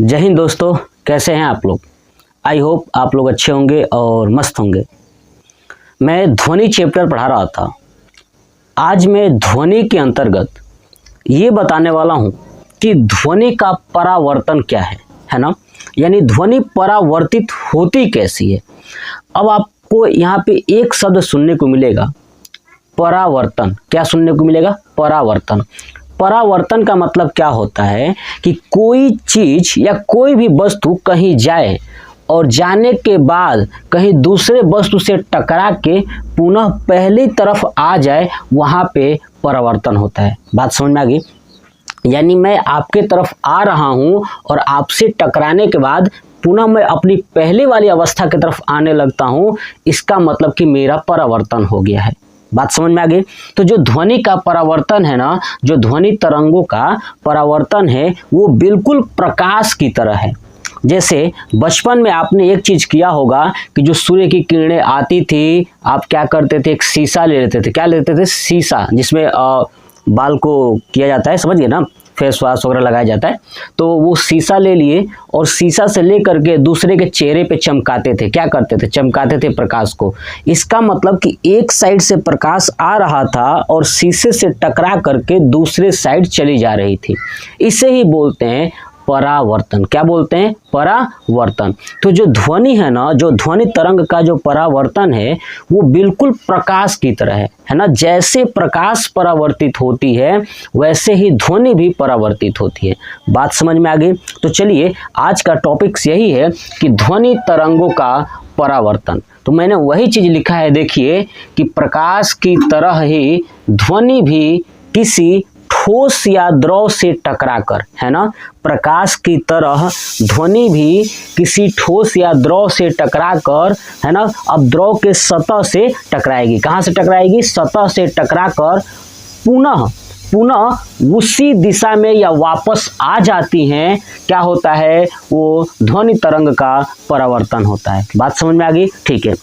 जय हिंद दोस्तों, कैसे हैं आप लोग। आई होप आप लोग अच्छे होंगे और मस्त होंगे। मैं ध्वनि चैप्टर पढ़ा रहा था। आज मैं ध्वनि के अंतर्गत ये बताने वाला हूँ कि ध्वनि का परावर्तन क्या है ना, यानी ध्वनि परावर्तित होती कैसी है। अब आपको यहाँ पे एक शब्द सुनने को मिलेगा, परावर्तन। क्या सुनने को मिलेगा? परावर्तन। परावर्तन का मतलब क्या होता है कि कोई चीज या कोई भी वस्तु कहीं जाए और जाने के बाद कहीं दूसरे वस्तु से टकरा के पुनः पहली तरफ आ जाए, वहां पे परावर्तन होता है। बात समझ में आ गई? यानी मैं आपके तरफ आ रहा हूं और आपसे टकराने के बाद पुनः मैं अपनी पहले वाली अवस्था की तरफ आने लगता हूं, इसका मतलब कि मेरा परावर्तन हो गया है। बात समझ में आ गई? तो जो ध्वनि का परावर्तन है ना, जो ध्वनि तरंगों का परावर्तन है, वो बिल्कुल प्रकाश की तरह है। जैसे बचपन में आपने एक चीज किया होगा कि जो सूर्य की किरणें आती थी, आप क्या करते थे? एक शीशा ले लेते थे। क्या लेते थे? शीशा, जिसमें बाल को किया जाता है, समझिए ना, फेस वॉश वगैरह लगाया जाता है। तो वो शीशा ले लिए और शीशा से लेकर के दूसरे के चेहरे पे चमकाते थे। क्या करते थे? चमकाते थे प्रकाश को। इसका मतलब कि एक साइड से प्रकाश आ रहा था और शीशे से टकरा करके दूसरे साइड चली जा रही थी। इसे ही बोलते हैं परावर्तन। क्या बोलते हैं? परावर्तन। तो जो ध्वनि है ना, जो ध्वनि तरंग का जो परावर्तन है, वो बिल्कुल प्रकाश की तरह है ना। जैसे प्रकाश परावर्तित होती है, वैसे ही ध्वनि भी परावर्तित होती है। बात समझ में आ गई? तो चलिए, आज का टॉपिक यही है कि ध्वनि तरंगों का परावर्तन। तो मैंने वही चीज लिखा है, देखिए, कि प्रकाश की तरह ही ध्वनि भी किसी ठोस या द्रव से टकराकर, है ना, प्रकाश की तरह ध्वनि भी किसी ठोस या द्रव से टकराकर, है ना, अब द्रव के सतह से टकराएगी। कहाँ से टकराएगी? सतह से टकराकर पुनः उसी दिशा में या वापस आ जाती हैं। क्या होता है? वो ध्वनि तरंग का परावर्तन होता है। बात समझ में आ गई? ठीक है।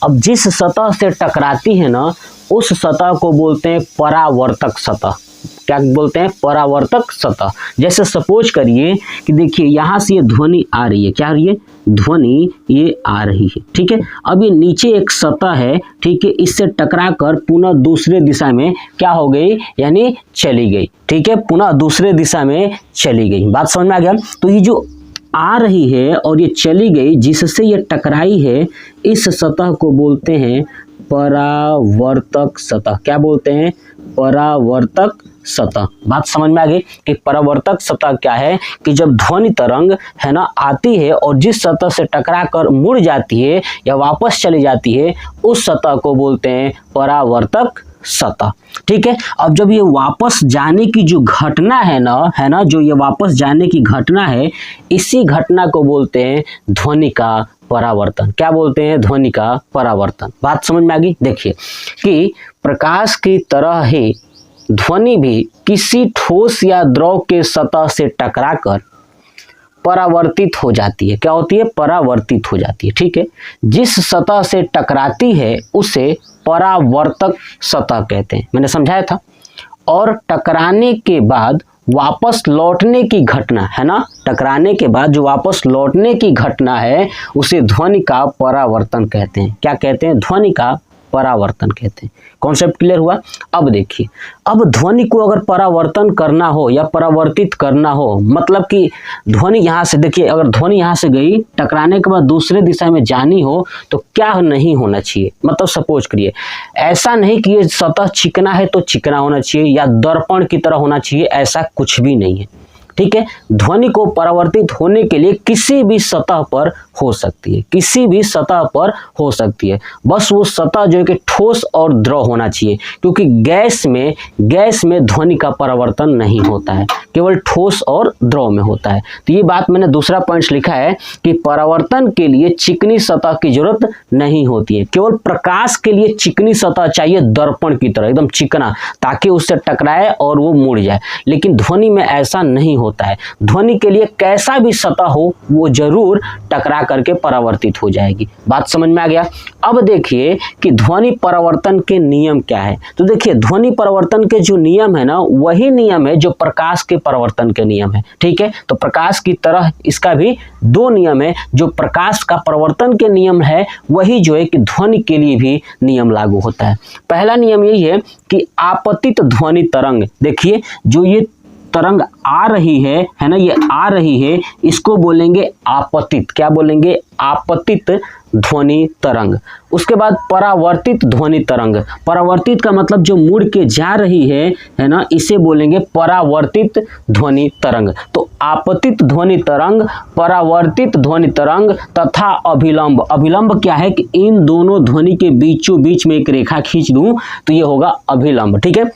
अब जिस सतह से टकराती है ना, उस सतह को बोलते हैं परावर्तक सतह। क्या बोलते हैं? परावर्तक सतह। जैसे सपोज करिए कि देखिए, यहाँ से ये ध्वनि आ रही है। क्या आ रही है? ध्वनि ये आ रही है, ठीक है। अब ये नीचे एक सतह है, ठीक है, इससे टकराकर पुनः दूसरे दिशा में क्या हो गई? यानी चली गई, ठीक है, पुनः दूसरे दिशा में चली गई। बात समझ में आ गया? तो ये जो आ रही है और ये चली गई, जिससे ये टकराई है, इस सतह को बोलते हैं परावर्तक सतह। क्या बोलते हैं? परावर्तक सतह। बात समझ में आ गई कि परावर्तक सतह क्या है? कि जब ध्वनि तरंग, है ना, आती है और जिस सतह से टकरा कर मुड़ जाती है या वापस चली जाती है, उस सतह को बोलते हैं परावर्तक सतह, ठीक है। अब जब ये वापस जाने की जो घटना है ना, जो ये वापस जाने की घटना है, इसी घटना को बोलते हैं ध्वनि का परावर्तन। क्या बोलते हैं? ध्वनि का परावर्तन। बात समझ में आ गई? देखिए कि प्रकाश की तरह ही ध्वनि भी किसी ठोस या द्रव के सतह से टकराकर परावर्तित हो जाती है। क्या होती है? परावर्तित हो जाती है, ठीक है। जिस सतह से टकराती है उसे परावर्तक सतह कहते हैं। मैंने समझाया था। और टकराने के बाद वापस लौटने की घटना, है ना, टकराने के बाद जो वापस लौटने की घटना है, उसे ध्वनि का परावर्तन कहते हैं। क्या कहते हैं? ध्वनि का परावर्तन कहते हैं। कॉन्सेप्ट क्लियर हुआ? अब देखिए, अब ध्वनि को अगर परावर्तन करना हो या परावर्तित करना हो, मतलब कि ध्वनि यहाँ से, देखिए, अगर ध्वनि यहाँ से गई, टकराने के बाद दूसरे दिशा में जानी हो, तो क्या नहीं होना चाहिए? मतलब सपोज करिए, ऐसा नहीं कि ये सतह चिकना है तो चिकना होना चाहिए या दर्पण की तरह होना चाहिए, ऐसा कुछ भी नहीं है, ठीक है। ध्वनि को परावर्तित होने के लिए किसी भी सतह पर हो सकती है, किसी भी सतह पर हो सकती है। बस वो सतह जो है कि ठोस और द्रव होना चाहिए, क्योंकि गैस में ध्वनि का परावर्तन नहीं होता है, केवल ठोस और द्रव में होता है। तो ये बात मैंने दूसरा पॉइंट लिखा है कि परावर्तन के लिए चिकनी सतह की जरूरत नहीं होती है। केवल प्रकाश के लिए चिकनी सतह चाहिए, दर्पण की तरह एकदम चिकना, ताकि उससे टकराए और वो मुड़ जाए। लेकिन ध्वनि में ऐसा नहीं होता है। ध्वनि के लिए कैसा भी सतह हो, वो जरूर टकरा करके परावर्तित हो जाएगी। बात समझ में आ गया। अब देखिए कि ध्वनि परावर्तन के नियम क्या है। तो देखिए ध्वनि परावर्तन के जो नियम है ना, वही नियम है जो प्रकाश के परावर्तन के नियम है। ठीक है, तो प्रकाश की तरह इसका भी दो नियम है। जो प्रकाश का परावर्तन के नियम है, वही जो है कि ध्वनि के लिए भी नियम लागू होता है। पहला नियम यही है कि आपतित ध्वनि तरंग, देखिए जो ये तरंग आ रही है ना, ये आ रही है, इसको बोलेंगे आपतित। क्या बोलेंगे? आपतित ध्वनि तरंग। उसके बाद परावर्तित ध्वनि तरंग। परावर्तित का मतलब जो मुड़ के जा रही है ना, इसे बोलेंगे परावर्तित ध्वनि तरंग। तो आपतित ध्वनि तरंग, परावर्तित ध्वनि तरंग तथा अभिलंब। अभिलंब क्या है कि इन दोनों ध्वनि के बीचों बीच में एक रेखा खींच दूं तो ये होगा अभिलंब। ठीक है,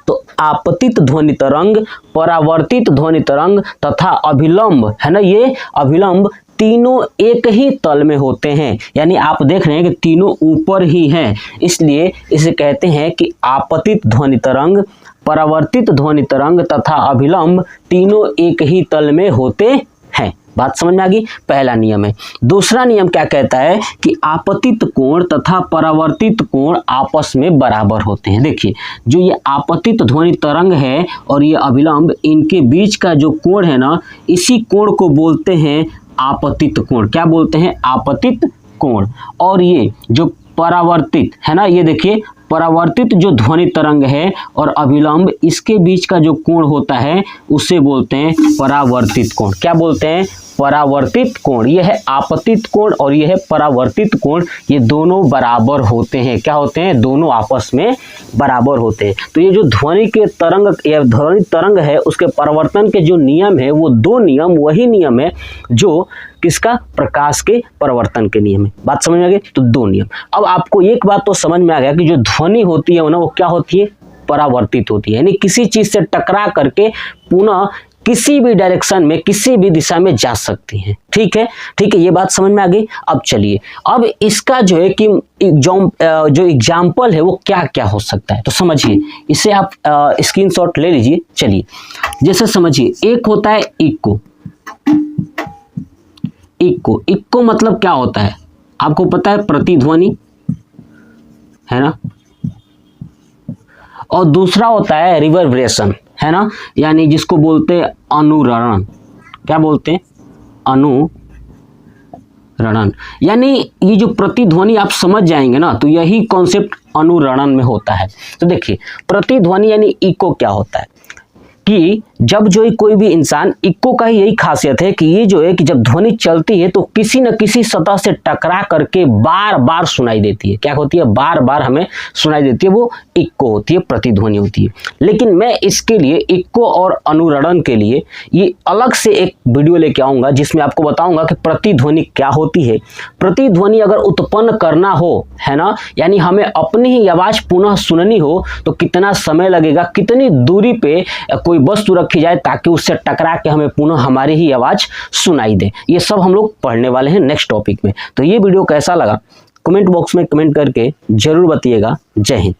तो आपतित ध्वनि तरंग, परावर्तित ध्वनि तरंग तथा अभिलंब है ना, ये अभिलंब तीनों एक ही तल में होते हैं। यानी आप देख रहे हैं कि तीनों ऊपर ही हैं, इसलिए इसे कहते हैं कि आपतित ध्वनि तरंग, परावर्तित ध्वनि तरंग तथा अभिलंब तीनों एक ही तल में होते हैं। बात समझ में आ गई। पहला नियम है। दूसरा नियम क्या कहता है कि आपतित कोण तथा परावर्तित कोण आपस में बराबर होते हैं। देखिए जो ये आपतित ध्वनि तरंग है और ये अभिलंब, इनके बीच का जो कोण है ना, इसी कोण को बोलते हैं आपतित कोण। क्या बोलते हैं? आपतित कोण। और ये जो परावर्तित है ना, ये देखिए परावर्तित जो ध्वनि तरंग है और अभिलंब, इसके बीच का जो कोण होता है उसे बोलते हैं परावर्तित कोण। क्या बोलते हैं? परावर्तित कोण। यह है आपतित कोण और यह है परावर्तित कोण। ये दोनों बराबर होते हैं। क्या होते हैं? दोनों आपस में बराबर होते हैं। तो ये जो ध्वनि के तरंग या ध्वनि तरंग है, उसके परावर्तन के जो नियम है, वो दो नियम वही नियम है जो किसका? प्रकाश के परावर्तन के नियम है। बात समझ में आ गई। तो दो नियम। अब आपको एक बात तो समझ में आ गया कि जो ध्वनि होती है ना, वो क्या होती है? परावर्तित होती है। यानी किसी चीज से टकरा करके पुनः किसी भी डायरेक्शन में, किसी भी दिशा में जा सकती हैं। ठीक है, ठीक है, ये बात समझ में आ गई। अब चलिए, अब इसका जो है कि जो एग्जाम्पल है वो क्या क्या हो सकता है, तो समझिए। इसे आप स्क्रीनशॉट ले लीजिए। चलिए, जैसे समझिए, एक होता है इको। इको, इको मतलब क्या होता है? आपको पता है, प्रतिध्वनि है ना। और दूसरा होता है रिवर्बरेशन, है ना, यानी जिसको बोलते हैं अनुरणन। क्या बोलते हैं? अनुरणन। यानी ये जो प्रतिध्वनि आप समझ जाएंगे ना, तो यही कॉन्सेप्ट अनुरणन में होता है। तो देखिए, प्रतिध्वनि यानी इको क्या होता है कि जब जो है कोई भी इंसान, इको का ही यही खासियत है कि ये जो है कि जब ध्वनि चलती है तो किसी न किसी सतह से टकरा करके बार बार सुनाई देती है। क्या होती है? बार बार हमें सुनाई देती है, वो इको होती है, प्रतिध्वनि होती है। लेकिन मैं इसके लिए, इको और अनुरणन के लिए, ये अलग से एक वीडियो लेके आऊँगा जिसमें आपको बताऊँगा कि प्रतिध्वनि क्या होती है। प्रतिध्वनि अगर उत्पन्न करना हो, है ना, यानी हमें अपनी ही आवाज़ पुनः सुननी हो, तो कितना समय लगेगा, कितनी दूरी पे कोई वस्तु रखी जाए ताकि उससे टकरा के हमें पुनः हमारी ही आवाज सुनाई दे। ये सब हम लोग पढ़ने वाले हैं नेक्स्ट टॉपिक में। तो ये वीडियो कैसा लगा कमेंट बॉक्स में कमेंट करके जरूर बताइएगा। जय हिंद।